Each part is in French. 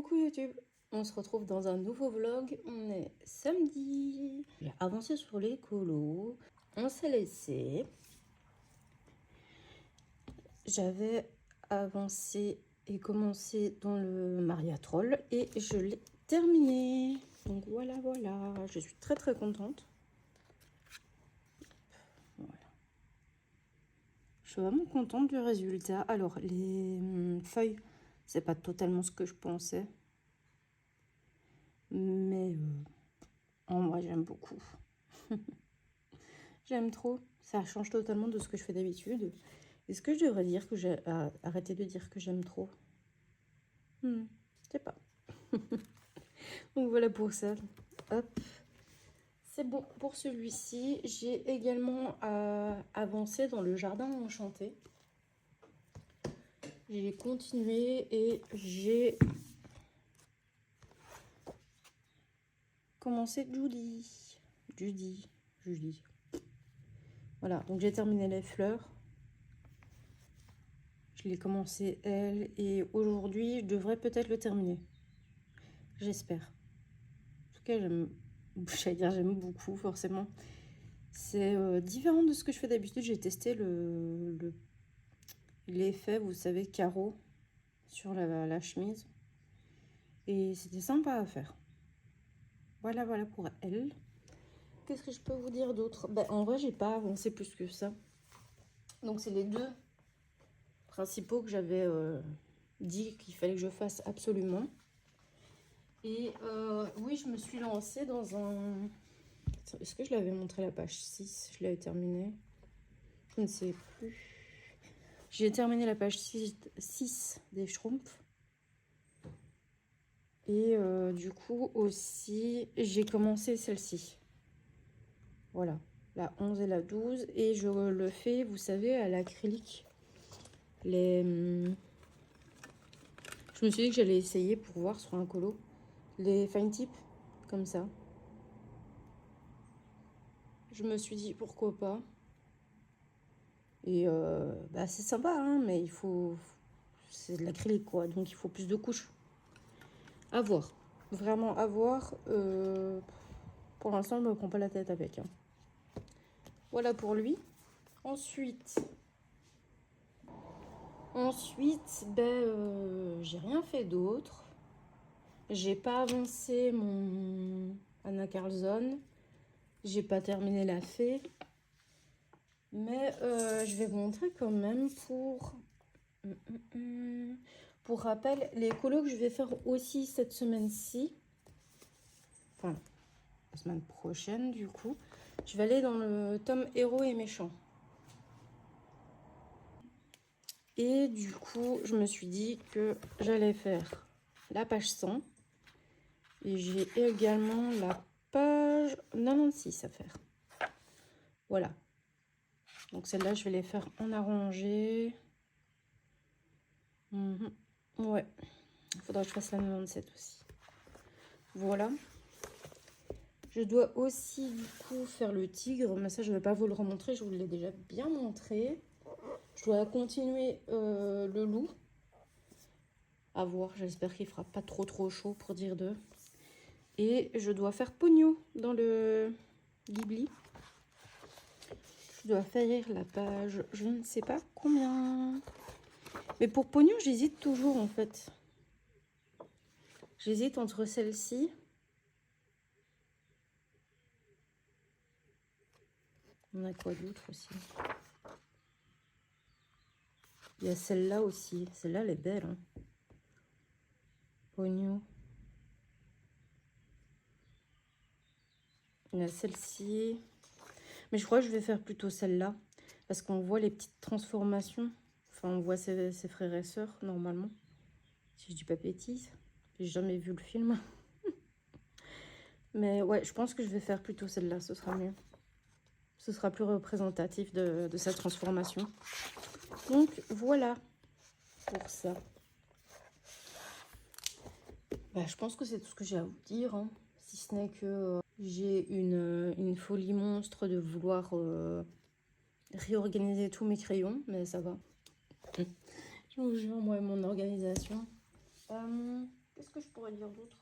Coucou YouTube, on se retrouve dans un nouveau vlog, on est samedi. J'ai avancé sur les colos, on s'est laissé. J'avais avancé et commencé dans le Mariatroll et je l'ai terminé. Donc voilà, je suis très contente. Voilà. Je suis vraiment contente du résultat. Alors les feuilles, c'est pas totalement ce que je pensais. Mais en vrai, j'aime beaucoup. J'aime trop. Ça change totalement de ce que je fais d'habitude. Est-ce que je devrais dire que j'ai arrêté de dire que j'aime trop? Je sais pas. Donc voilà pour ça. Hop. C'est bon pour celui-ci. J'ai également avancé dans le jardin enchanté. J'ai continué et j'ai commencé Judy. Voilà, donc j'ai terminé les fleurs. Je l'ai commencé elle et aujourd'hui je devrais peut-être le terminer. J'espère. En tout cas, j'aime beaucoup forcément. C'est différent de ce que je fais d'habitude. J'ai testé l'effet, vous savez, carreau sur la chemise. Et c'était sympa à faire. Voilà pour elle. Qu'est-ce que je peux vous dire d'autre? En vrai, j'ai pas avancé plus que ça. Donc c'est les deux principaux que j'avais dit qu'il fallait que je fasse absolument. Et oui, je me suis lancée dans un... Est-ce que je l'avais montré la page 6? Je l'avais terminée. Je ne sais plus. J'ai terminé la page 6 des Schtroumpfs. Et du coup aussi, j'ai commencé celle-ci. Voilà, la 11 et la 12. Et je le fais, vous savez, à l'acrylique. Je me suis dit que j'allais essayer pour voir sur un colo. Les fine tip, comme ça. Je me suis dit, pourquoi pas. Et c'est sympa, hein, mais il faut... C'est de l'acrylique, quoi. Donc, il faut plus de couches. À voir. Vraiment à voir. Pour l'instant, je ne me prends pas la tête avec. Hein. Voilà pour lui. Ensuite, j'ai rien fait d'autre. J'ai pas avancé mon Anna Carlson. J'ai pas terminé la fée. Mais je vais vous montrer quand même pour rappel, les colos que je vais faire aussi cette semaine-ci. Enfin, la semaine prochaine du coup. Je vais aller dans le tome héros et méchant. Et du coup, je me suis dit que j'allais faire la page 100. Et j'ai également la page 96 à faire. Voilà. Donc celle-là, je vais les faire en arrangé. Ouais. Il faudra que je fasse la 97 aussi. Voilà. Je dois aussi du coup faire le tigre. Mais ça, je ne vais pas vous le remontrer. Je vous l'ai déjà bien montré. Je dois continuer le loup. À voir. J'espère qu'il fera pas trop chaud pour dire deux. Et je dois faire Pogno dans le Ghibli. Je dois faire la page, je ne sais pas combien. Mais pour Pogno, j'hésite toujours en fait. J'hésite entre celle-ci. On a quoi d'autre aussi? Il y a celle-là aussi. Celle-là, elle est belle. Hein. Pogno. Il y a celle-ci. Mais je crois que je vais faire plutôt celle-là. Parce qu'on voit les petites transformations. Enfin, on voit ses frères et sœurs, normalement. Si je dis pas bêtise. J'ai jamais vu le film. Mais ouais, je pense que je vais faire plutôt celle-là. Ce sera mieux. Ce sera plus représentatif de sa transformation. Donc, voilà pour ça. Je pense que c'est tout ce que j'ai à vous dire. Hein. Si ce n'est que j'ai une folie monstre de vouloir réorganiser tous mes crayons. Mais ça va. Je vous jure, moi et mon organisation. Qu'est-ce que je pourrais dire d'autre?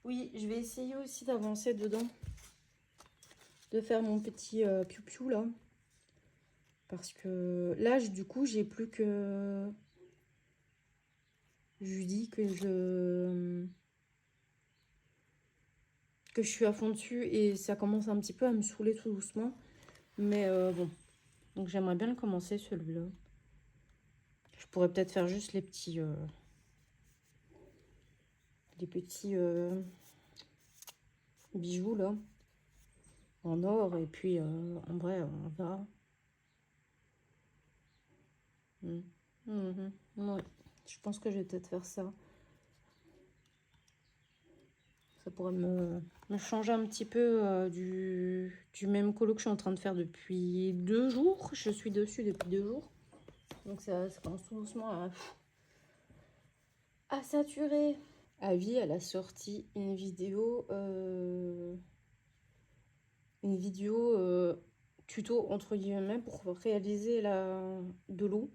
Oui, je vais essayer aussi d'avancer dedans. De faire mon petit piou-piou là. Parce que là, du coup, j'ai plus que... Je lui dis que je suis à fond dessus et ça commence un petit peu à me saouler tout doucement. Mais bon, donc j'aimerais bien le commencer celui-là. Je pourrais peut-être faire juste les petits bijoux là, en or. Et puis en vrai, on verra. Ouais, je pense que je vais peut-être faire ça. Ça pourrait me changer un petit peu du même colo que je suis en train de faire depuis 2 jours. Je suis dessus depuis 2 jours. Donc ça commence tout doucement à saturer. Avi, elle a sorti une vidéo tuto entre guillemets pour réaliser de l'eau.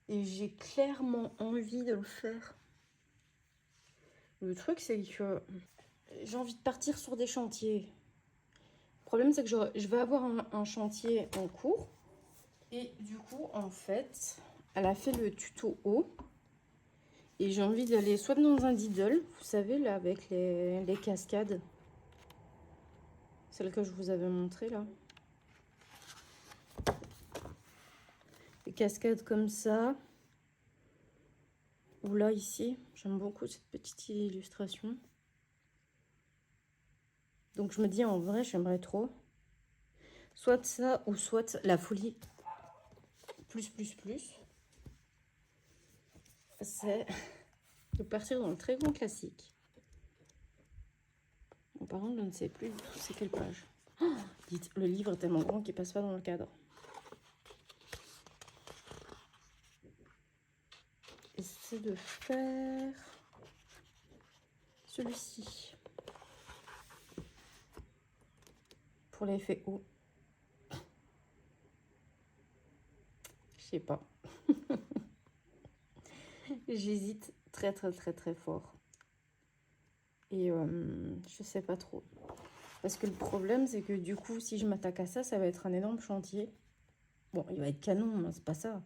Et j'ai clairement envie de le faire. Le truc, c'est que j'ai envie de partir sur des chantiers. Le problème, c'est que je vais avoir un chantier en cours. Et du coup, en fait, elle a fait le tuto eau. Et j'ai envie d'aller soit dans un Diddle, vous savez, là, avec les cascades. Celle que je vous avais montré là. Des cascades comme ça. Ou là, ici. J'aime beaucoup cette petite illustration. Donc je me dis, en vrai, j'aimerais trop. Soit ça, ou soit la folie plus. C'est de partir dans le très grand classique. Bon, par contre, je ne sais plus du tout c'est quelle page. Oh, dites, le livre est tellement grand qu'il passe pas dans le cadre. Essayer de faire celui-ci pour l'effet haut. Je sais pas. J'hésite très fort. Et je sais pas trop. Parce que le problème, c'est que du coup, si je m'attaque à ça, ça va être un énorme chantier. Bon, il va être canon, hein, c'est pas ça.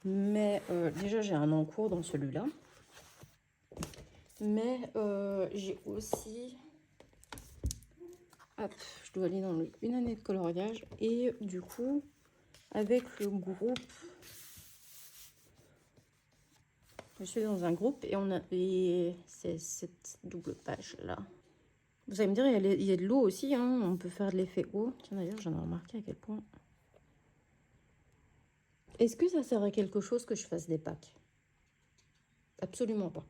Mais déjà, j'ai un encours dans celui-là. Mais j'ai aussi... Hop, je dois aller dans une année de coloriage. Et du coup, avec le groupe... Je suis dans un groupe et c'est cette double page-là. Vous allez me dire, il y a de l'eau aussi, hein. On peut faire de l'effet eau. Tiens, d'ailleurs, j'en ai remarqué à quel point... Est-ce que ça sert à quelque chose que je fasse des packs? Absolument pas.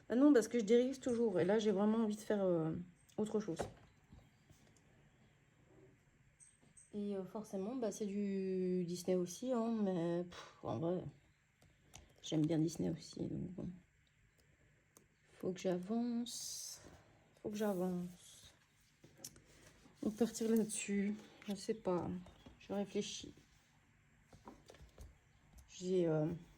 Ah non, parce que je dérive toujours. Et là, j'ai vraiment envie de faire autre chose. Et forcément, bah, c'est du Disney aussi. Hein, mais en vrai, j'aime bien Disney aussi. Donc bon. Faut que j'avance. On peut partir là-dessus. Je sais pas. Je réfléchis. J'ai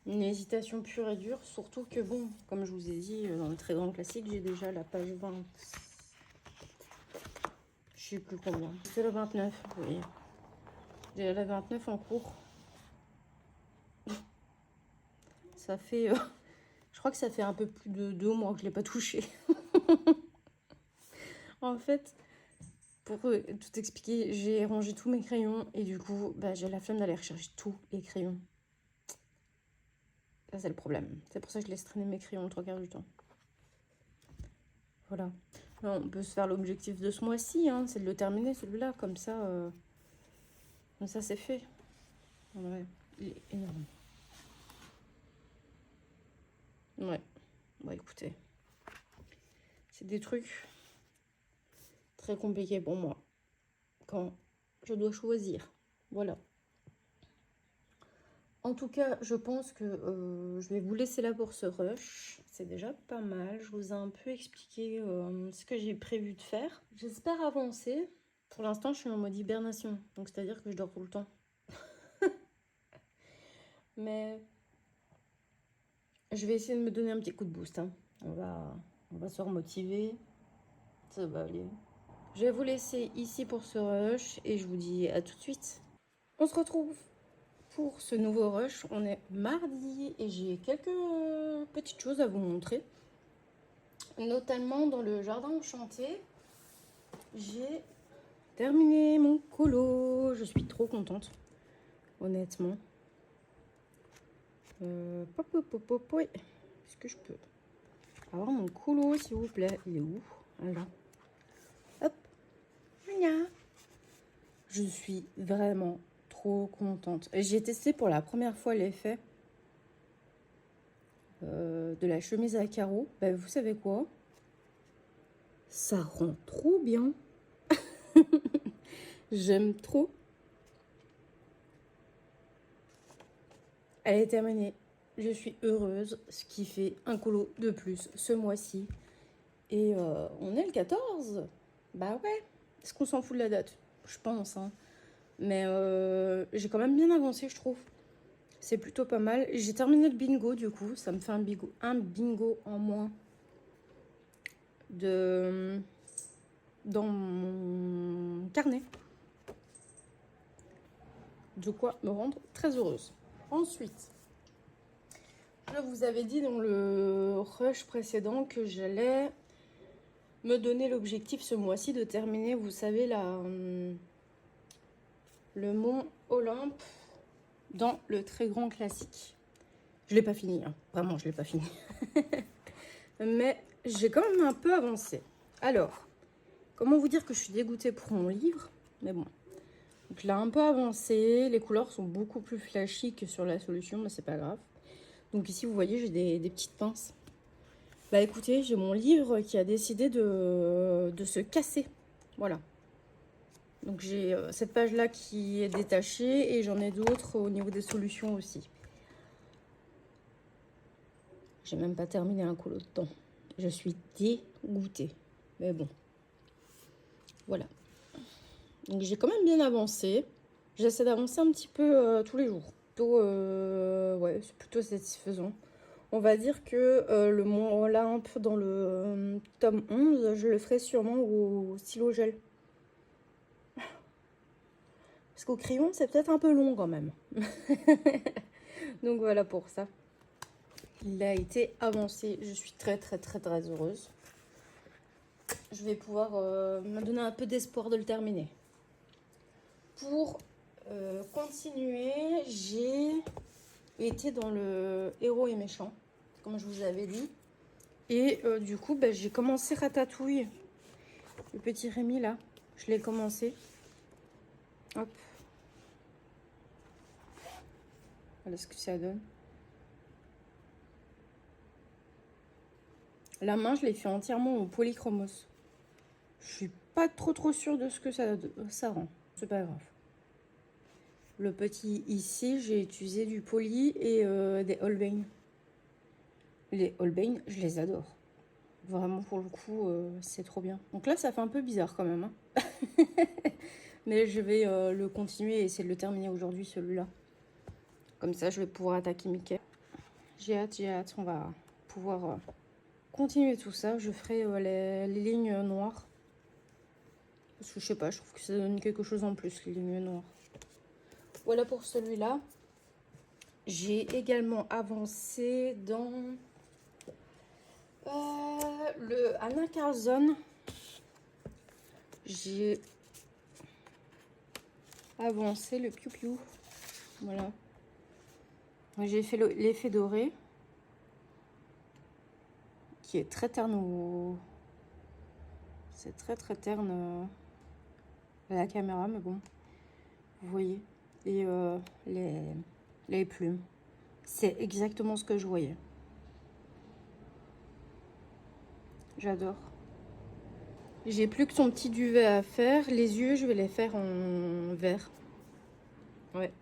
une hésitation pure et dure. Surtout que bon, comme je vous ai dit, dans le très grand classique, j'ai déjà la page 20. Je sais plus combien. C'est le 29, vous voyez. J'ai la 29 en cours. Ça fait... je crois que ça fait un peu plus de 2 mois que je ne l'ai pas touché. En fait, pour tout expliquer, j'ai rangé tous mes crayons. Et du coup, bah, j'ai la flemme d'aller rechercher tous les crayons. Ça, c'est le problème. C'est pour ça que je laisse traîner mes crayons le 3/4 du temps. Voilà. Là, on peut se faire l'objectif de ce mois-ci. Hein, c'est de le terminer, celui-là. Comme ça, c'est fait. Ouais, il est énorme. Ouais. Bon, écoutez. C'est des trucs très compliqués pour moi. Quand je dois choisir. Voilà. En tout cas, je pense que je vais vous laisser là pour ce rush. C'est déjà pas mal. Je vous ai un peu expliqué ce que j'ai prévu de faire. J'espère avancer. Pour l'instant, je suis en mode hibernation. Donc, c'est-à-dire que je dors tout le temps. Mais Je vais essayer de me donner un petit coup de boost. Hein. On va se remotiver. Ça va aller. Je vais vous laisser ici pour ce rush et je vous dis à tout de suite. On se retrouve pour ce nouveau rush. On est mardi et j'ai quelques petites choses à vous montrer. Notamment dans le jardin enchanté. J'ai terminé mon colo. Je suis trop contente. Honnêtement. Est-ce que je peux avoir mon colo, s'il vous plaît? Il est où? Là. Hop. Voilà. Je suis vraiment trop contente. J'ai testé pour la première fois l'effet de la chemise à carreaux. Ben, vous savez quoi? Ça rend trop bien. J'aime trop. Elle est terminée. Je suis heureuse, ce qui fait un colo de plus ce mois-ci. Et on est le 14. Bah ouais. Est-ce qu'on s'en fout de la date? Je pense. Hein. Mais j'ai quand même bien avancé, je trouve. C'est plutôt pas mal. J'ai terminé le bingo, du coup. Ça me fait un bingo en moins dans mon carnet. De quoi me rendre très heureuse. Ensuite, je vous avais dit dans le rush précédent que j'allais me donner l'objectif ce mois-ci de terminer, vous savez, le mont Olympe dans le très grand classique. Je l'ai pas fini, hein. Vraiment, je l'ai pas fini. Mais j'ai quand même un peu avancé. Alors, comment vous dire que je suis dégoûtée pour mon livre? Mais bon. Donc là, un peu avancé. Les couleurs sont beaucoup plus flashy que sur la solution, mais c'est pas grave. Donc ici, vous voyez, j'ai des petites pinces. Bah écoutez, j'ai mon livre qui a décidé de se casser. Voilà. Donc j'ai cette page-là qui est détachée et j'en ai d'autres au niveau des solutions aussi. J'ai même pas terminé un colo dedans. Je suis dégoûtée. Mais bon. Voilà. Donc j'ai quand même bien avancé. J'essaie d'avancer un petit peu tous les jours. Ouais, c'est plutôt satisfaisant. On va dire que le Mont Olympe dans le tome 11, je le ferai sûrement au stylo gel. Parce qu'au crayon, c'est peut-être un peu long quand même. Donc voilà pour ça. Il a été avancé. Je suis très heureuse. Je vais pouvoir me donner un peu d'espoir de le terminer. Pour continuer, j'ai été dans le héros et méchant, comme je vous avais dit. Et du coup, bah, j'ai commencé Ratatouille. Le petit Rémi là, je l'ai commencé. Hop. Voilà ce que ça donne. La main, je l'ai fait entièrement au polychromos. Je suis pas trop sûre de ce que ça rend. C'est pas grave. Le petit ici, j'ai utilisé du poly et des Holbein. Les Holbein, je les adore. Vraiment, pour le coup, c'est trop bien. Donc là, ça fait un peu bizarre quand même. Hein. Mais je vais le continuer et essayer de le terminer aujourd'hui, celui-là. Comme ça, je vais pouvoir attaquer Mickey. J'ai hâte. On va pouvoir continuer tout ça. Je ferai les lignes noires. Parce que je sais pas, je trouve que ça donne quelque chose en plus, les lignes noires. Voilà pour celui-là. J'ai également avancé dans le Anna Carlson. J'ai avancé le Piu Piu. Voilà. J'ai fait l'effet doré. Qui est très terne C'est très terne à la caméra, mais bon. Vous voyez. Et les plumes. C'est exactement ce que je voyais. J'adore. J'ai plus que son petit duvet à faire. Les yeux, je vais les faire en vert. Ouais.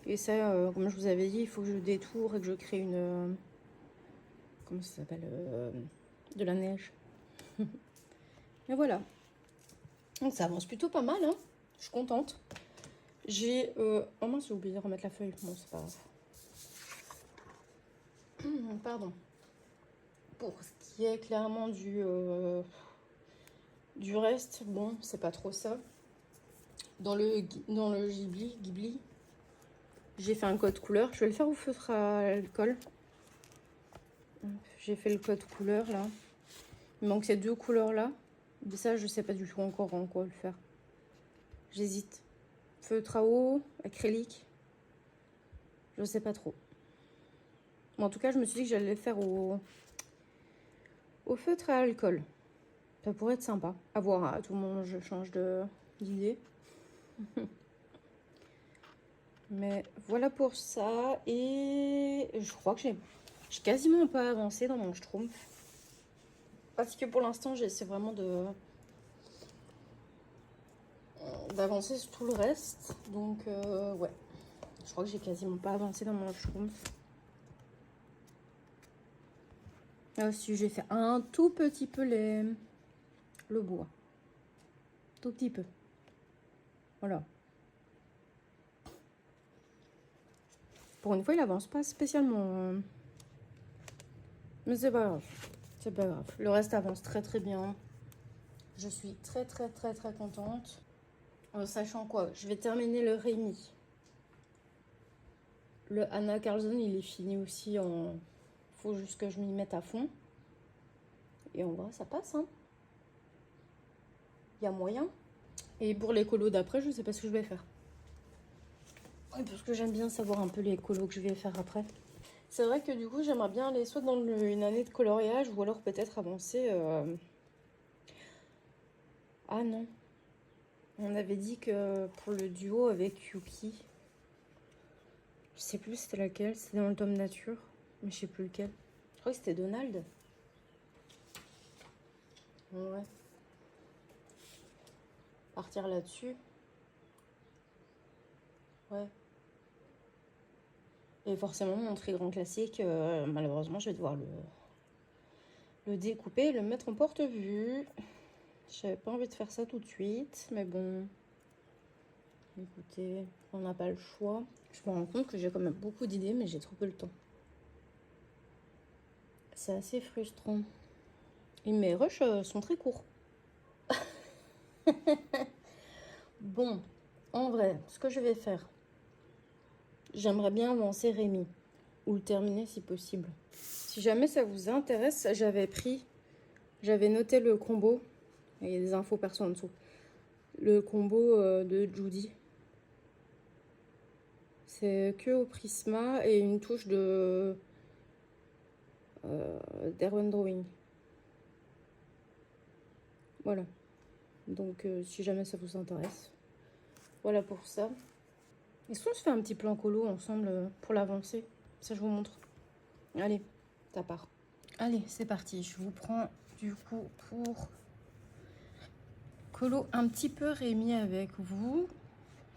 Et ça, comme je vous avais dit, il faut que je détourne et que je crée une... comment ça s'appelle de la neige. Mais voilà. Donc ça avance plutôt pas mal, hein. Je suis contente. J'ai... oh mince, j'ai oublié de remettre la feuille. Bon, c'est pas grave. pardon. Pour ce qui est clairement du reste, bon, c'est pas trop ça. Dans le Ghibli, j'ai fait un code couleur. Je vais le faire au feutre à alcool. J'ai fait le code couleur là. Il manque ces deux couleurs là. Mais ça, je sais pas du tout encore en quoi le faire. J'hésite. Feutre à eau, acrylique. Je sais pas trop. Mais en tout cas, je me suis dit que j'allais le faire au feutre à alcool. Ça pourrait être sympa. À voir, à tout le monde, je change d'idée. Mais voilà pour ça. Et je crois que j'ai quasiment pas avancé dans mon Schtroumpf. Parce que pour l'instant, j'essaie vraiment d'avancer sur tout le reste. Donc, ouais. Je crois que j'ai quasiment pas avancé dans mon Schtroumpf. Là aussi, j'ai fait un tout petit peu le bois. Tout petit peu. Voilà. Pour une fois, il avance pas spécialement. Mais c'est pas grave. C'est pas grave. Le reste avance très très bien. Je suis très contente. Sachant quoi, je vais terminer le Rémi. Le Anna Carlson, il est fini aussi. Faut juste que je m'y mette à fond. Et en vrai, ça passe. Hein. Il y a moyen. Et pour les colos d'après, je sais pas ce que je vais faire. Ouais, parce que j'aime bien savoir un peu les colos que je vais faire après. C'est vrai que du coup, j'aimerais bien aller soit dans une année de coloriage ou alors peut-être avancer. Ah non. On avait dit que pour le duo avec Yuki, je sais plus c'était laquelle, c'était dans le tome nature, mais je sais plus lequel. Je crois que c'était Donald. Ouais. Partir là-dessus. Ouais. Et forcément, mon très grand classique, malheureusement, je vais devoir le découper et le mettre en porte-vue. J'avais pas envie de faire ça tout de suite, mais bon. Écoutez, on n'a pas le choix. Je me rends compte que j'ai quand même beaucoup d'idées, mais j'ai trop peu le temps. C'est assez frustrant. Et mes rushs sont très courts. Bon, en vrai, ce que je vais faire, j'aimerais bien avancer Rémi, ou le terminer si possible. Si jamais ça vous intéresse, j'avais noté le combo, il y a des infos perso en dessous, le combo de Judy. C'est que au Prisma et une touche d'Erwan Drawing. Voilà. Donc, si jamais ça vous intéresse. Voilà pour ça. Est-ce qu'on se fait un petit plan colo ensemble pour l'avancée? Ça, je vous montre. Allez, ça part. Allez, c'est parti. Je vous prends du coup pour colo un petit peu Rémi avec vous.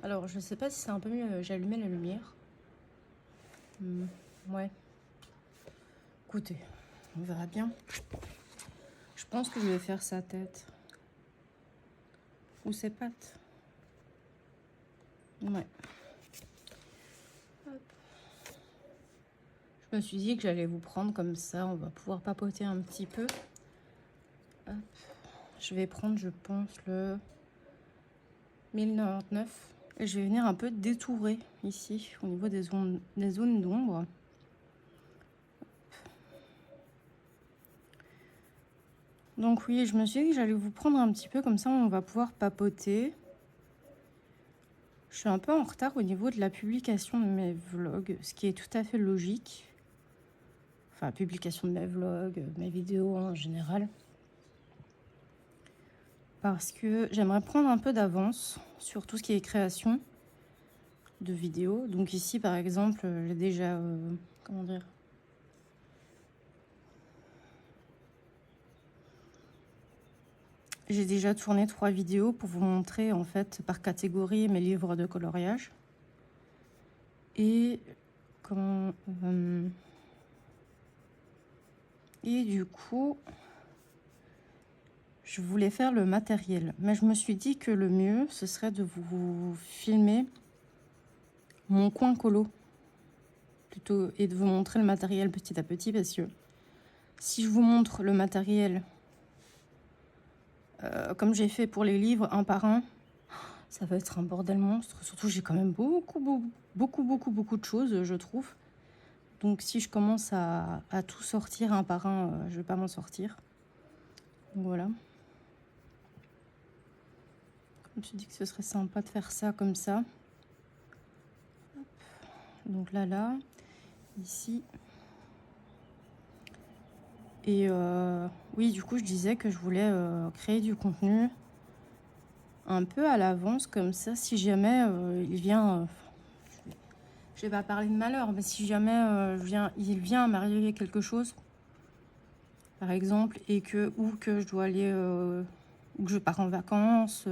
Alors, je sais pas si c'est un peu mieux. J'ai allumé la lumière. Ouais. Écoutez, on verra bien. Je pense que je vais faire sa tête. Ou ses pattes. Ouais. Hop. Je me suis dit que j'allais vous prendre comme ça. On va pouvoir papoter un petit peu. Hop. Je vais prendre, je pense, le 1099. Et je vais venir un peu détourer ici, au niveau des zones d'ombre. Donc oui, je me suis dit que j'allais vous prendre un petit peu, comme ça on va pouvoir papoter. Je suis un peu en retard au niveau de la publication de mes vlogs, ce qui est tout à fait logique. Enfin, publication de mes vlogs, mes vidéos en général. Parce que j'aimerais prendre un peu d'avance sur tout ce qui est création de vidéos. Donc ici, par exemple, j'ai déjà... comment dire ? J'ai déjà tourné 3 vidéos pour vous montrer en fait par catégorie mes livres de coloriage. Et comment et du coup, je voulais faire le matériel, mais je me suis dit que le mieux ce serait de vous filmer mon coin colo. plutôt et de vous montrer le matériel petit à petit, parce que si je vous montre le matériel comme j'ai fait pour les livres, un par un, ça va être un bordel monstre. Surtout, j'ai quand même beaucoup de choses, je trouve. Donc, si je commence à tout sortir un par un, je vais pas m'en sortir. Donc, voilà. Je me suis dit que ce serait sympa de faire ça comme ça. Hop. Donc là, ici. Et oui, du coup, je disais que je voulais créer du contenu un peu à l'avance, comme ça, si jamais il vient... je vais pas parler de malheur, mais si jamais il vient à m'arriver quelque chose, par exemple, ou que je dois aller... ou que je pars en vacances,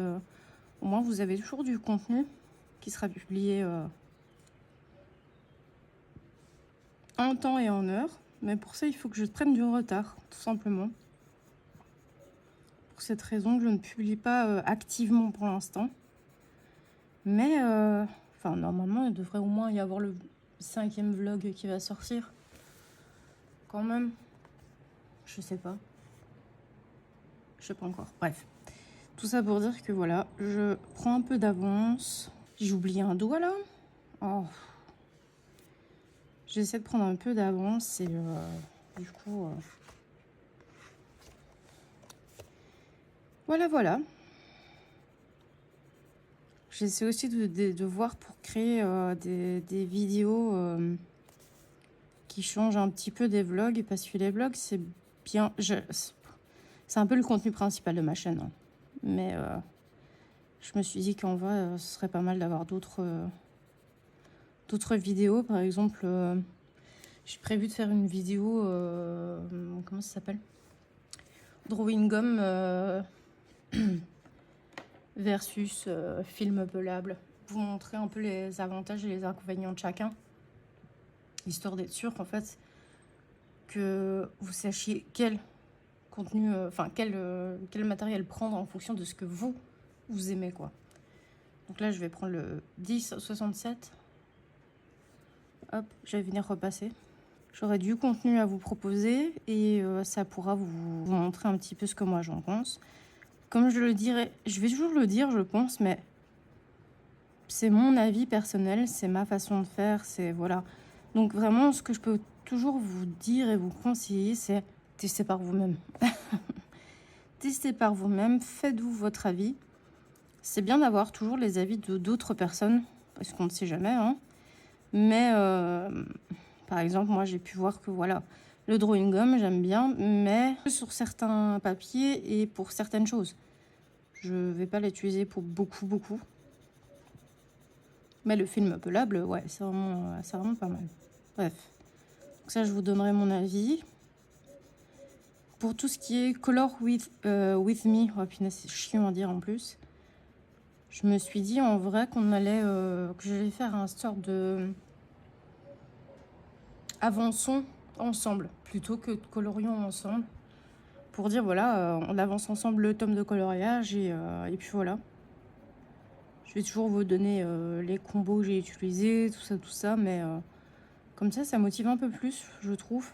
au moins, vous avez toujours du contenu qui sera publié en temps et en heure. Mais pour ça, il faut que je prenne du retard, tout simplement. Pour cette raison, je ne publie pas activement pour l'instant. Mais, enfin, normalement, il devrait au moins y avoir le 5e vlog qui va sortir. Quand même. Je sais pas. Je sais pas encore. Bref. Tout ça pour dire que voilà, je prends un peu d'avance. J'ai oublié un doigt là. Oh. J'essaie de prendre un peu d'avance et du coup... Voilà. J'essaie aussi de voir pour créer des vidéos qui changent un petit peu des vlogs. Parce que les vlogs, c'est bien... C'est un peu le contenu principal de ma chaîne. Hein. Mais je me suis dit qu'en vrai, ce serait pas mal d'avoir d'autres vidéos. Par exemple, j'ai prévu de faire une vidéo... comment ça s'appelle ? Drawing Gum... versus film pelable. Vous montrer un peu les avantages et les inconvénients de chacun. Histoire d'être sûr en fait que vous sachiez quel contenu, quel matériel prendre en fonction de ce que vous aimez quoi. Donc là je vais prendre le 1067. Hop, je vais venir repasser. J'aurai du contenu à vous proposer et ça pourra vous montrer un petit peu ce que moi j'en pense. Comme je le dirais, je vais toujours le dire, je pense, mais c'est mon avis personnel, c'est ma façon de faire, c'est voilà. Donc vraiment, ce que je peux toujours vous dire et vous conseiller, c'est tester par vous-même. Testez par vous-même, faites-vous votre avis. C'est bien d'avoir toujours les avis de d'autres personnes, parce qu'on ne sait jamais. Hein. Mais par exemple, moi, j'ai pu voir que voilà, le drawing gum, j'aime bien, mais sur certains papiers et pour certaines choses. Je ne vais pas l'utiliser pour beaucoup. Mais le film pelable, ouais, c'est vraiment pas mal. Bref. Donc ça, je vous donnerai mon avis. Pour tout ce qui est Color with Me, oh punaise, c'est chiant à dire en plus. Je me suis dit en vrai qu'on allait, que j'allais faire un sorte de avançons ensemble, plutôt que de colorions ensemble. Pour dire voilà, on avance ensemble le tome de coloriage et puis voilà. Je vais toujours vous donner les combos que j'ai utilisés, tout ça, mais comme ça motive un peu plus, je trouve,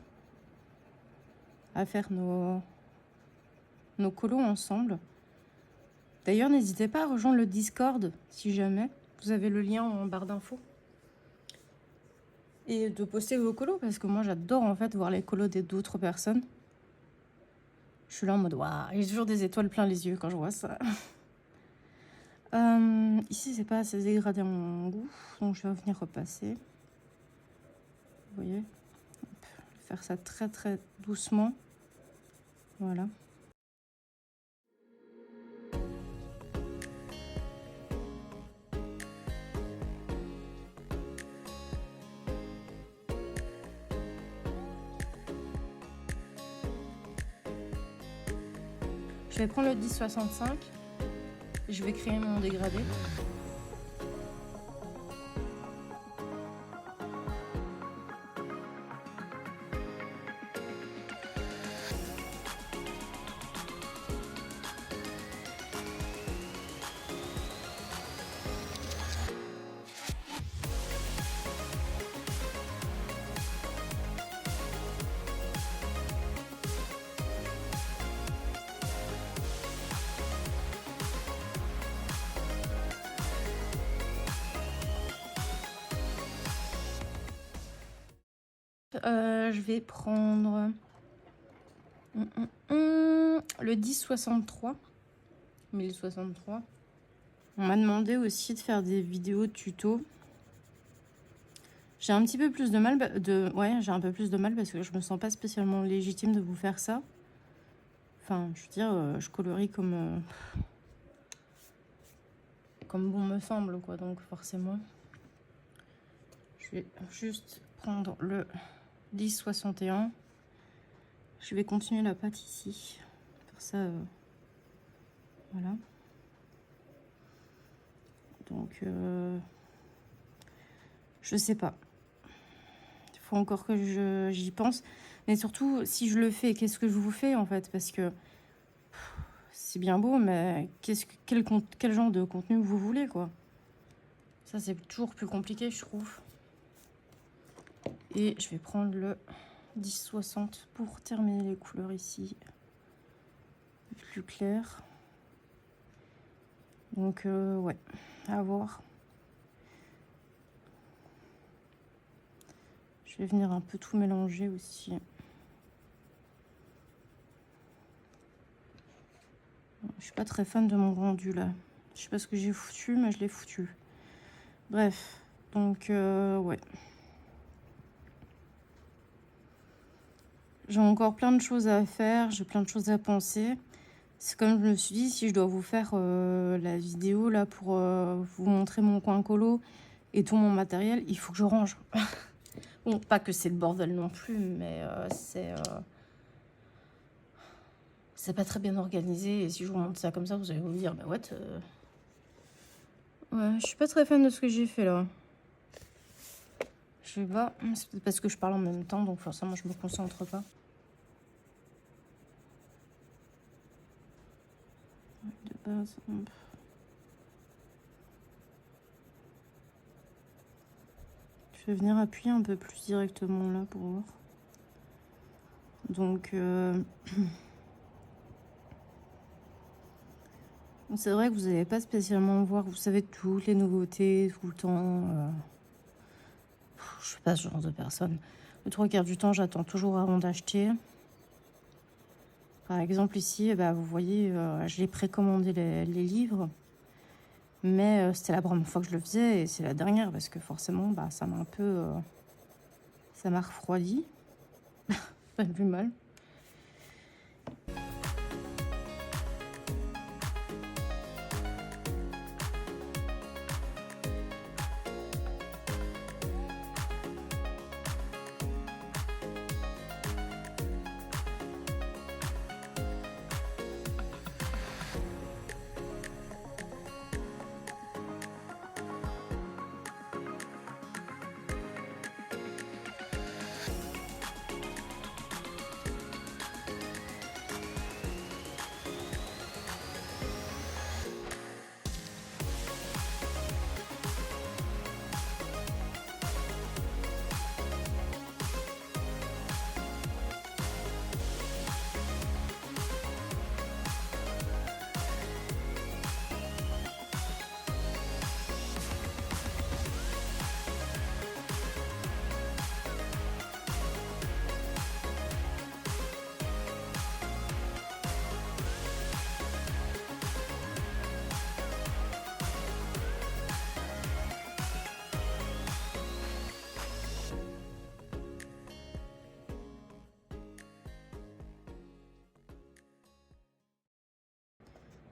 à faire nos colos ensemble. D'ailleurs, n'hésitez pas à rejoindre le Discord, si jamais. Vous avez le lien en barre d'infos. Et de poster vos colos, parce que moi, j'adore en fait voir les colos d'autres personnes. Je suis là en mode, waouh, j'ai toujours des étoiles plein les yeux quand je vois ça. Ici, c'est pas assez dégradé à mon goût, donc je vais venir repasser. Vous voyez, hop, faire ça très doucement. Voilà. Je vais prendre le 1065. Je vais créer mon dégradé. je vais prendre le 1063. 1063. On m'a demandé aussi de faire des vidéos tuto. J'ai un petit peu plus de mal, j'ai un peu plus de mal parce que je me sens pas spécialement légitime de vous faire ça. Enfin, je veux dire, je colorie comme bon me semble, quoi. Donc forcément, je vais juste prendre le 1061. Je vais continuer la pâte ici. Faire ça, voilà. Donc, je sais pas. Il faut encore que j'y pense. Mais surtout, si je le fais, qu'est-ce que je vous fais, en fait? Parce que c'est bien beau, mais quel genre de contenu vous voulez, quoi? Ça, c'est toujours plus compliqué, je trouve. Et je vais prendre le 1060 pour terminer les couleurs ici. Plus clair. Donc, ouais, à voir. Je vais venir un peu tout mélanger aussi. Je suis pas très fan de mon rendu là. Je sais pas ce que j'ai foutu, mais je l'ai foutu. Bref, donc ouais. J'ai encore plein de choses à faire, j'ai plein de choses à penser. C'est comme je me suis dit, si je dois vous faire la vidéo là pour vous montrer mon coin colo et tout mon matériel, il faut que je range. Bon, pas que c'est le bordel non plus, mais c'est pas très bien organisé. Et si je vous montre ça comme ça, vous allez vous dire, bah what ouais, je suis pas très fan de ce que j'ai fait là. Je sais pas, c'est peut-être parce que je parle en même temps, donc forcément je me concentre pas. De base, je vais venir appuyer un peu plus directement là pour voir. Donc, c'est vrai que vous n'allez pas spécialement voir, vous savez, toutes les nouveautés tout le temps. Je suis pas ce genre de personne. Le 3/4 du temps, j'attends toujours avant d'acheter. Par exemple, ici, bah, vous voyez, je l'ai précommandé les livres. Mais c'était la première fois que je le faisais et c'est la dernière parce que forcément, bah, ça m'a un peu... ça m'a refroidi. Pas plus mal.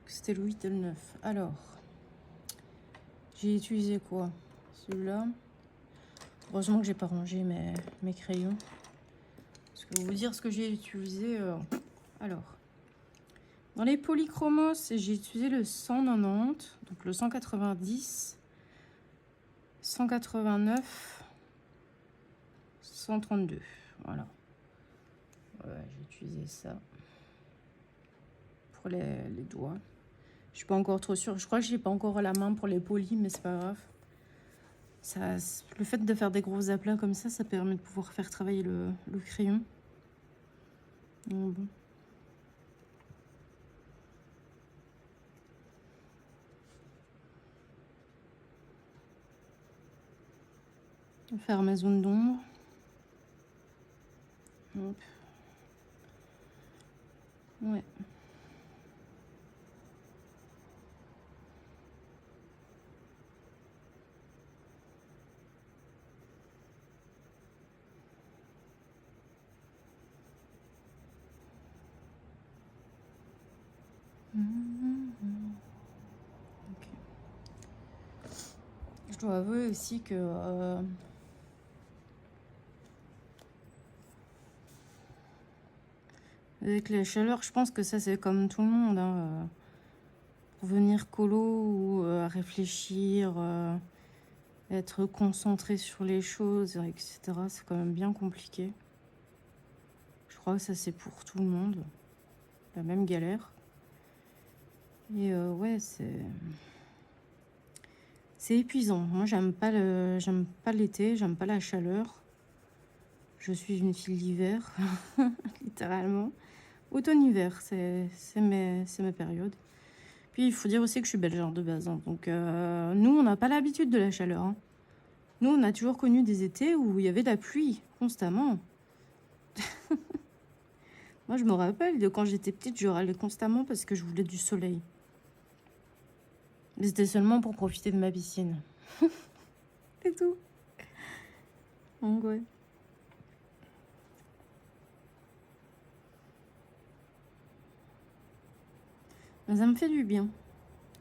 C'était le 8 et le 9. Alors, j'ai utilisé quoi? Celui-là. Heureusement que j'ai pas rangé mes crayons. Parce que vous dire ce que j'ai utilisé. Alors, dans les polychromos, j'ai utilisé le 190, donc le 190, 189, 132. Voilà. Ouais, j'ai utilisé ça pour les doigts. Je suis pas encore trop sûre. Je crois que j'ai pas encore la main pour les polis, mais c'est pas grave. Ça, le fait de faire des gros aplats comme ça permet de pouvoir faire travailler le crayon. Donc, bon. Je vais faire ma zone d'ombre. Hop. Ouais. Ok. Je dois avouer aussi que avec la chaleur, je pense que ça c'est comme tout le monde, hein, pour venir colo ou réfléchir, être concentré sur les choses, etc. C'est quand même bien compliqué. Je crois que ça c'est pour tout le monde, la même galère. Et ouais, c'est épuisant. Moi, j'aime pas l'été, j'aime pas la chaleur. Je suis une fille d'hiver, littéralement. Automne-hiver, c'est mes périodes. Puis, il faut dire aussi que je suis belge de base. Hein. Donc, nous, on n'a pas l'habitude de la chaleur. Hein. Nous, on a toujours connu des étés où il y avait de la pluie, constamment. Moi, je me rappelle de quand j'étais petite, je râlais constamment parce que je voulais du soleil. Mais c'était seulement pour profiter de ma piscine. C'est tout. Donc, ouais. Mais ça me fait du bien.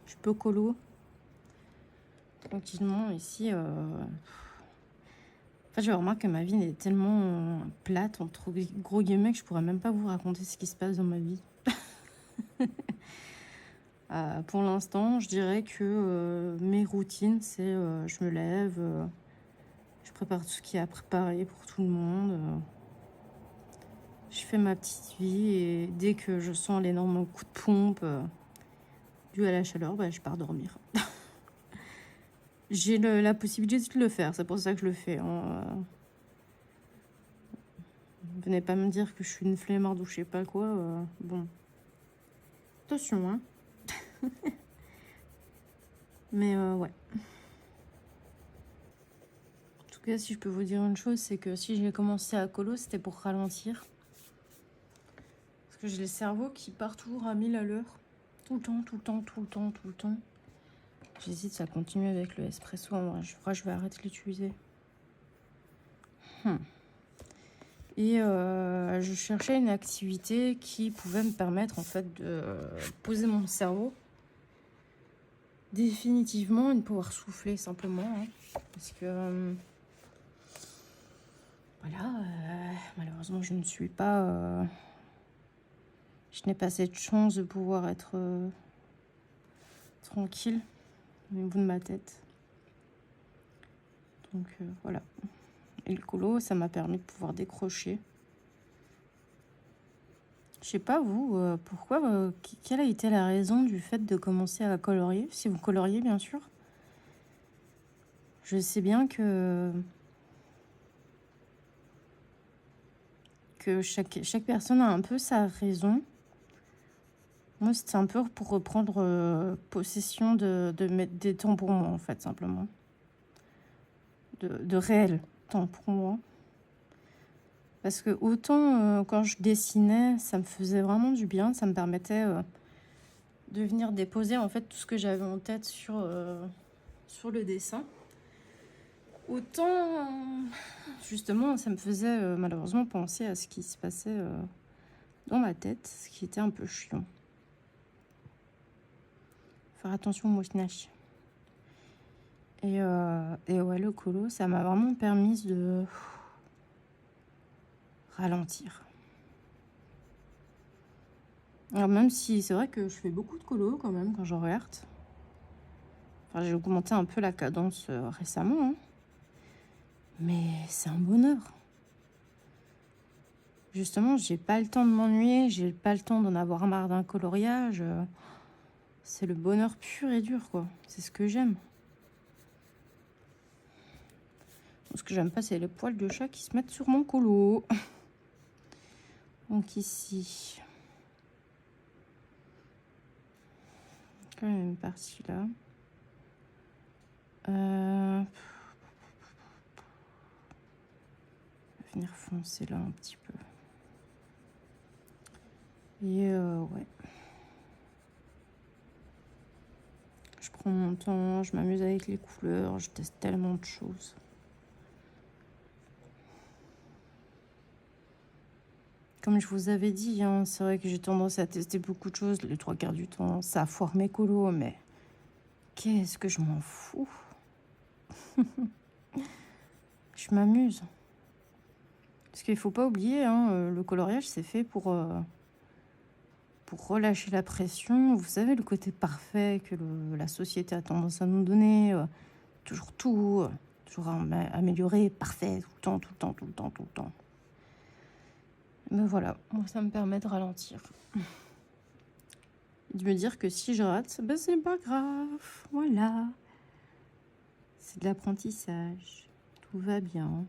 Je peux colo tranquillement ici. En fait, je remarque que ma vie est tellement plate, entre gros guillemets, que je pourrais même pas vous raconter ce qui se passe dans ma vie. Pour l'instant, je dirais que mes routines, c'est je me lève, je prépare tout ce qui est à préparer pour tout le monde. Je fais ma petite vie et dès que je sens l'énorme coup de pompe dû à la chaleur, bah, je pars dormir. J'ai la possibilité de le faire, c'est pour ça que je le fais. Hein. Venez pas me dire que je suis une flemmarde ou je sais pas quoi. Bon. Attention, hein. Mais ouais. En tout cas, si je peux vous dire une chose, c'est que si j'ai commencé à colo, c'était pour ralentir. Parce que j'ai le cerveau qui part toujours à 1000 à l'heure. Tout le temps, tout le temps, tout le temps, tout le temps. J'hésite à continuer avec le espresso. En vrai, je crois que je vais arrêter de l'utiliser. Et je cherchais une activité qui pouvait me permettre en fait de poser mon cerveau définitivement et de pouvoir souffler simplement. Hein. Parce que voilà, malheureusement je ne suis pas... je n'ai pas cette chance de pouvoir être tranquille au niveau de ma tête. Donc voilà. Et le colo, ça m'a permis de pouvoir décrocher. Je sais pas vous, pourquoi, quelle a été la raison du fait de commencer à colorier, si vous coloriez bien sûr. Je sais bien que chaque personne a un peu sa raison. Moi, c'était un peu pour reprendre possession de mettre des temps pour moi, en fait, simplement. De réel temps pour moi. Parce que autant quand je dessinais, ça me faisait vraiment du bien, ça me permettait de venir déposer en fait tout ce que j'avais en tête sur le dessin. Autant, justement, ça me faisait malheureusement penser à ce qui se passait dans ma tête, ce qui était un peu chiant. Faire attention au moche-nache. Et ouais, le colo, ça m'a vraiment permis de ralentir. Alors même si c'est vrai que je fais beaucoup de colo quand même quand j'en regarde. Enfin, j'ai augmenté un peu la cadence récemment. Hein. Mais c'est un bonheur. Justement, j'ai pas le temps de m'ennuyer, j'ai pas le temps d'en avoir marre d'un coloriage. C'est le bonheur pur et dur, quoi. C'est ce que j'aime. Ce que j'aime pas, c'est les poils de chat qui se mettent sur mon colo. Donc ici... quand même une partie là. Je vais venir foncer là un petit peu. Et ouais. Je prends mon temps, je m'amuse avec les couleurs, je teste tellement de choses. Comme je vous avais dit, hein, c'est vrai que j'ai tendance à tester beaucoup de choses les 3 quarts du temps. Ça foire mes colos, mais qu'est-ce que je m'en fous. Je m'amuse. Parce qu'il ne faut pas oublier, hein, le coloriage, c'est fait pour relâcher la pression. Vous savez, le côté parfait que la société a tendance à nous donner. Toujours tout, toujours améliorer, parfait, tout le temps, tout le temps, tout le temps, tout le temps. Mais voilà, moi, ça me permet de ralentir. De me dire que si je rate, ben c'est pas grave. Voilà. C'est de l'apprentissage. Tout va bien.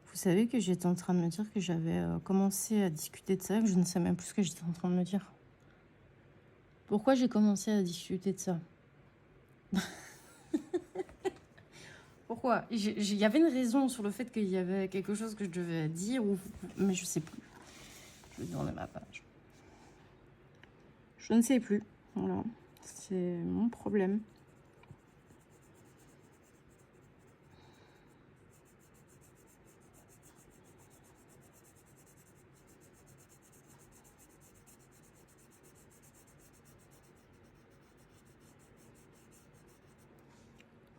Vous savez que j'étais en train de me dire que j'avais commencé à discuter de ça, que je ne sais même plus ce que j'étais en train de me dire. Pourquoi j'ai commencé à discuter de ça? Pourquoi? Il y avait une raison sur le fait qu'il y avait quelque chose que je devais dire, mais je sais plus. Je vais tourner ma page. Je ne sais plus. Voilà. C'est mon problème.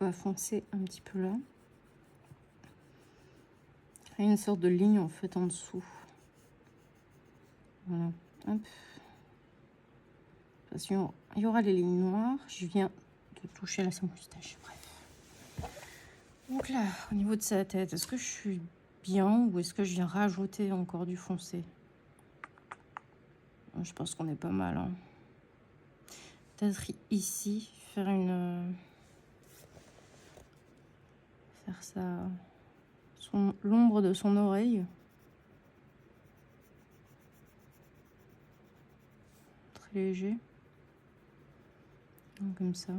On va foncer un petit peu là. Créer une sorte de ligne en fait en dessous. Voilà. Hop. Parce qu'il y aura les lignes noires. Je viens de toucher là sa moustache. Bref. Donc là, au niveau de sa tête, est-ce que je suis bien ou est-ce que je viens rajouter encore du foncé? Je pense qu'on est pas mal. Hein. Peut-être ici, faire l'ombre de son oreille. Très léger. Donc, comme ça.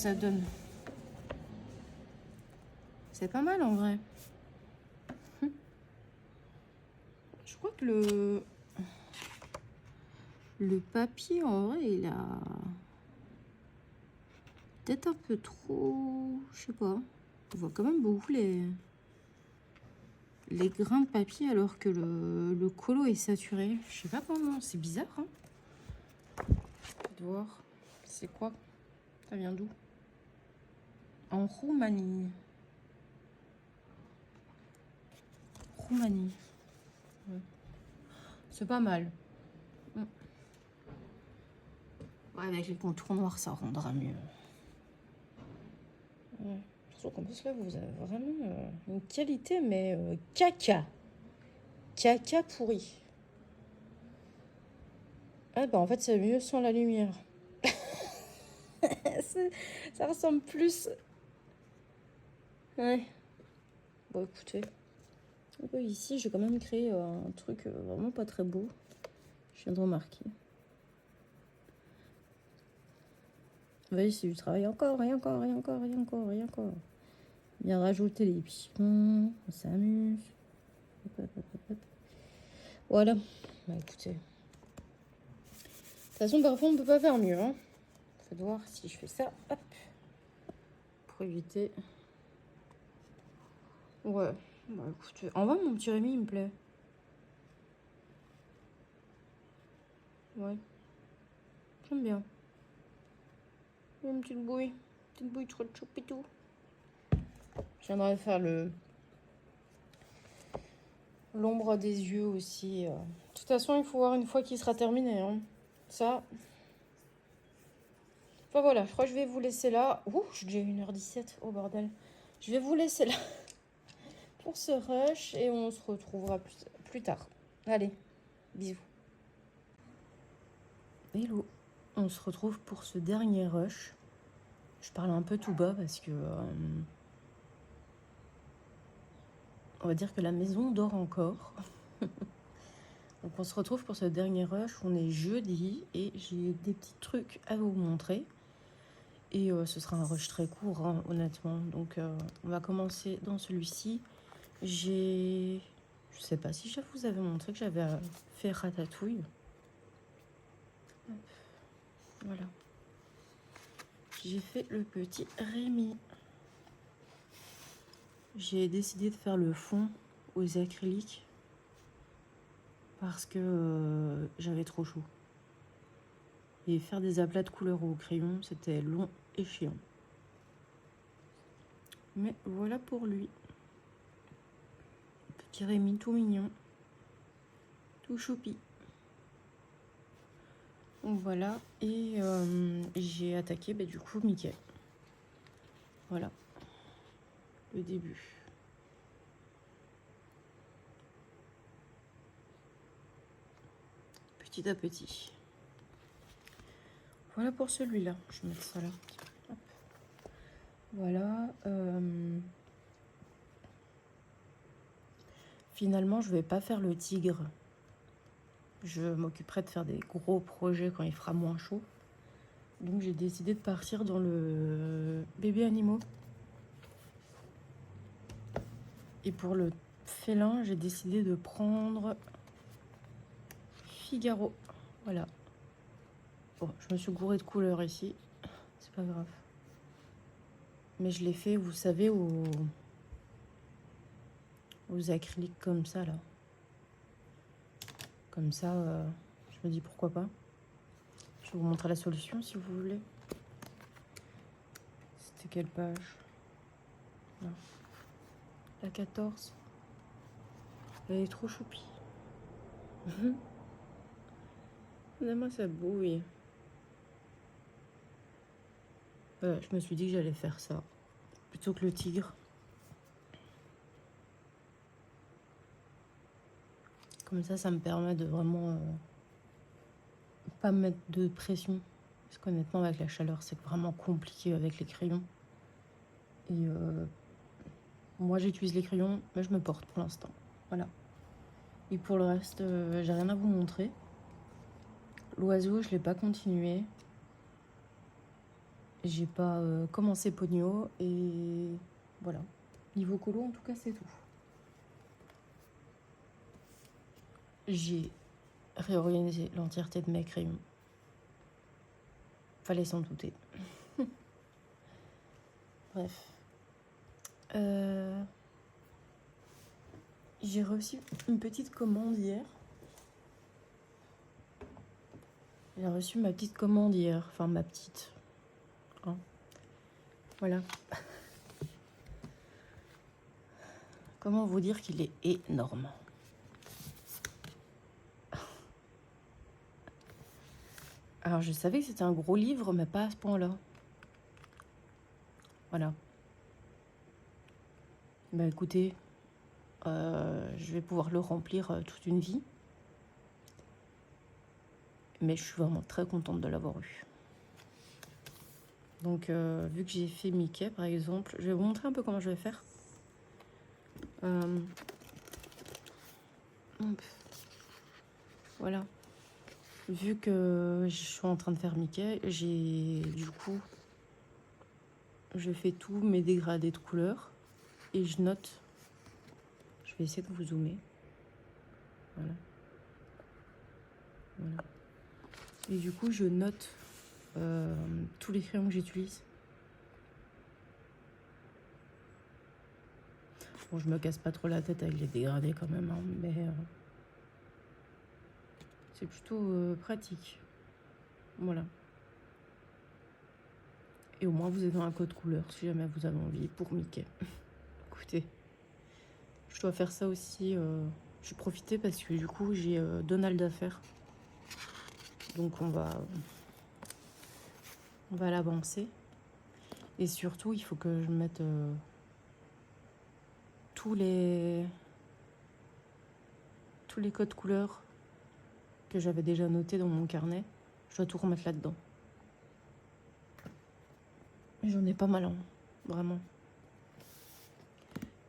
ça donne. C'est pas mal en vrai. Je crois que le papier en vrai il a peut-être un peu trop, je sais pas. On voit quand même beaucoup les grains de papier alors que le colo est saturé. Je sais pas comment, c'est bizarre hein. Voir, c'est quoi? Ça vient d'où? En Roumanie. Roumanie. Ouais. C'est pas mal. Ouais, avec les contours noirs, ça rendra mieux. Ouais. Surtout qu'en plus, là, vous avez vraiment une qualité, mais caca. Caca pourri. Ah, bah en fait, c'est mieux sans la lumière. Ça ressemble plus. Ouais. Bon, écoutez. Ici, j'ai quand même créé un truc vraiment pas très beau. Je viens de remarquer. Oui, c'est du travail encore, et encore, et encore, et encore, et encore. Bien rajouter les pions, on s'amuse. Voilà. Bah écoutez. De toute façon, parfois, on peut pas faire mieux. Hein. Faites voir si je fais ça. Hop. Pour éviter. Ouais. Bah écoutez. En vrai, mon petit Rémi, il me plaît. Ouais. J'aime bien. Il y a une petite bouille. Petite bouille trop choupitou. Je viendrai faire l'ombre des yeux aussi. De toute façon, il faut voir une fois qu'il sera terminé. Hein. Ça. Enfin voilà, je crois que je vais vous laisser là. Ouh, j'ai déjà 1h17. Oh bordel. Je vais vous laisser là pour ce rush et on se retrouvera plus tard. Allez, bisous. Hello. On se retrouve pour ce dernier rush. Je parle un peu tout bas parce que on va dire que la maison dort encore. Donc on se retrouve pour ce dernier rush. On est jeudi et j'ai des petits trucs à vous montrer. Et ce sera un rush très court, hein, honnêtement. Donc on va commencer dans celui-ci. Je sais pas si je vous avais montré que j'avais fait ratatouille. Hop. Voilà. J'ai fait le petit Rémi. J'ai décidé de faire le fond aux acryliques parce que j'avais trop chaud. Et faire des aplats de couleurs au crayon, c'était long et chiant. Mais voilà pour lui. Petit Rémi tout mignon. Tout choupi. Donc voilà. Et j'ai attaqué du coup Mickey. Voilà. Le début. Petit à petit. Voilà pour celui-là. Je vais mettre ça là. Hop. Voilà. Finalement, je vais pas faire le tigre. Je m'occuperai de faire des gros projets quand il fera moins chaud. Donc j'ai décidé de partir dans le bébé animaux. Et pour le félin, j'ai décidé de prendre Figaro. Voilà. Bon, je me suis gourée de couleurs ici. C'est pas grave. Mais je l'ai fait, vous savez, aux acryliques comme ça, là. Comme ça, je me dis pourquoi pas. Je vais vous montrer la solution si vous voulez. C'était quelle page? Là. La 14. Elle est trop choupie. Moi, ça bouille. Je me suis dit que j'allais faire ça plutôt que le tigre. Comme ça me permet de vraiment pas mettre de pression. Parce qu'honnêtement, avec la chaleur, c'est vraiment compliqué avec les crayons. Et moi, j'utilise les crayons, mais je me porte pour l'instant. Voilà. Et pour le reste, j'ai rien à vous montrer. L'oiseau, je l'ai pas continué. J'ai pas commencé Pogno et voilà. Niveau colo, en tout cas, c'est tout. J'ai réorganisé l'entièreté de mes crayons. Fallait s'en douter. Bref. J'ai reçu une petite commande hier. J'ai reçu ma petite commande hier. Enfin, ma petite. Hein. Voilà. Comment vous dire qu'il est énorme? Alors, je savais que c'était un gros livre, mais pas à ce point-là. Voilà. Bah écoutez, je vais pouvoir le remplir toute une vie. Mais je suis vraiment très contente de l'avoir eu. Donc, vu que j'ai fait Mickey, par exemple, je vais vous montrer un peu comment je vais faire. Voilà. Vu que je suis en train de faire Mickey, du coup, je fais tous mes dégradés de couleurs et je note. Je vais essayer de vous zoomer. Voilà. Voilà. Et du coup, je note tous les crayons que j'utilise. Bon, je me casse pas trop la tête avec les dégradés quand même, hein, mais c'est plutôt pratique. Voilà. Et au moins, vous êtes dans un code couleur si jamais vous avez envie pour Mickey. Écoutez, je dois faire ça aussi. Je vais profiter parce que du coup, j'ai Donald à faire. Donc, on va l'avancer. Et surtout, il faut que je mette tous les codes couleurs que j'avais déjà notés dans mon carnet. Je dois tout remettre là-dedans. J'en ai pas mal, hein, vraiment.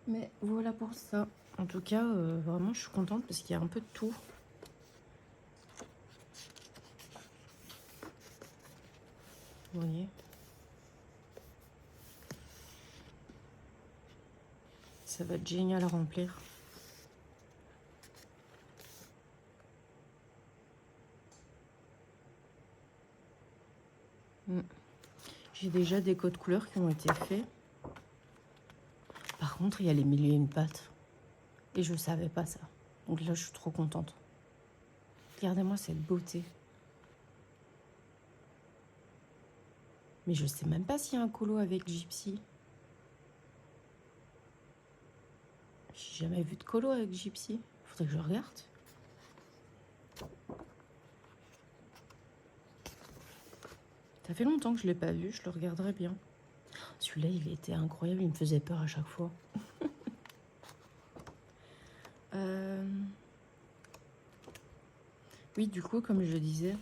Mais voilà pour ça. En tout cas, vraiment, je suis contente parce qu'il y a un peu de tout. Vous voyez ? Ça va être génial à remplir. J'ai déjà des codes couleurs qui ont été faits. Par contre, il y a les mille et une pattes. Et je savais pas ça. Donc là, je suis trop contente. Regardez-moi cette beauté. Mais je sais même pas s'il y a un colo avec Gypsy. J'ai jamais vu de colo avec Gypsy. Faudrait que je regarde. Ça fait longtemps que je l'ai pas vu, je le regarderai bien. Celui-là, il était incroyable, il me faisait peur à chaque fois. Oui, du coup, comme je disais,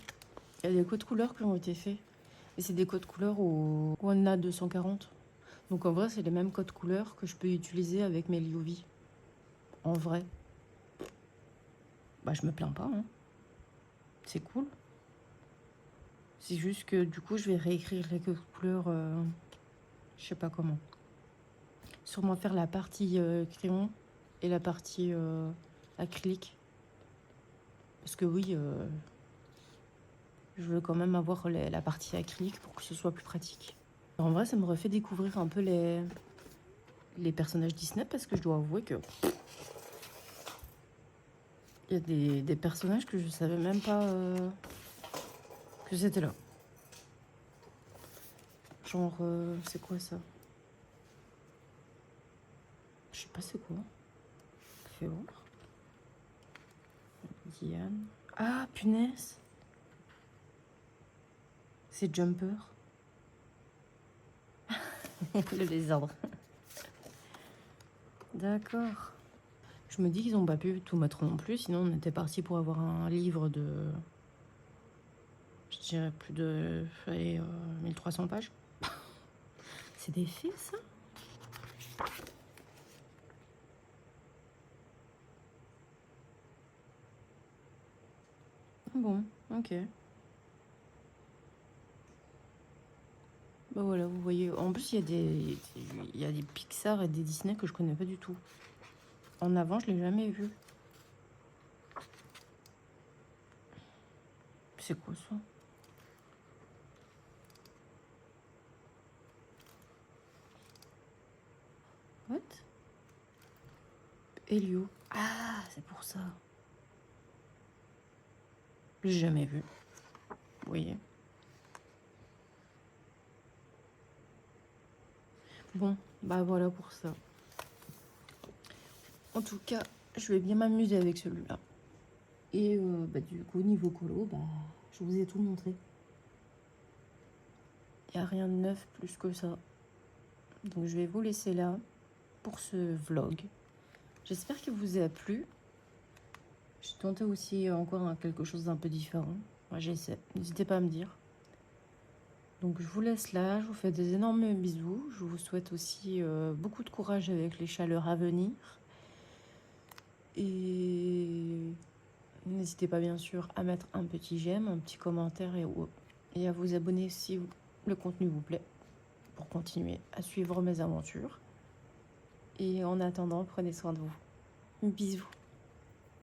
il y a des codes couleurs qui ont été faits. Et c'est des codes couleurs au Wanna 240. Donc en vrai, c'est les mêmes codes couleurs que je peux utiliser avec mes Liuvi. En vrai. Bah, je me plains pas, hein. C'est cool. C'est juste que du coup, je vais réécrire les codes couleurs, je sais pas comment. Sûrement faire la partie crayon et la partie acrylique. Parce que oui, je veux quand même avoir la partie acrylique pour que ce soit plus pratique. En vrai, ça me refait découvrir un peu les personnages Disney parce que je dois avouer que il y a des personnages que je savais même pas que c'était là. Genre, c'est quoi ça? Je sais pas c'est quoi. Fais voir. Diane. Ah, punaise. C'est Jumper. Le lézard. D'accord. Je me dis qu'ils n'ont pas pu tout mettre non plus, sinon on était parti pour avoir un livre de, je dirais plus de 1300 pages. C'est des faits, ça? Bon, ok. Bah voilà, vous voyez. En plus, il y a des Pixar et des Disney que je connais pas du tout. En avant, je l'ai jamais vu. C'est quoi ça? What? Helio. Ah, c'est pour ça. J'ai jamais vu. Vous voyez. Bon, bah voilà pour ça. En tout cas, je vais bien m'amuser avec celui-là. Et bah, du coup, niveau colo, bah, je vous ai tout montré. Il n'y a rien de neuf plus que ça. Donc je vais vous laisser là pour ce vlog. J'espère qu'il vous a plu. J'ai tenté aussi encore quelque chose d'un peu différent. Moi, j'essaie. N'hésitez pas à me dire. Donc je vous laisse là. Je vous fais des énormes bisous. Je vous souhaite aussi beaucoup de courage avec les chaleurs à venir. Et n'hésitez pas bien sûr à mettre un petit j'aime, un petit commentaire et à vous abonner si le contenu vous plaît pour continuer à suivre mes aventures. Et en attendant, prenez soin de vous. Bisous.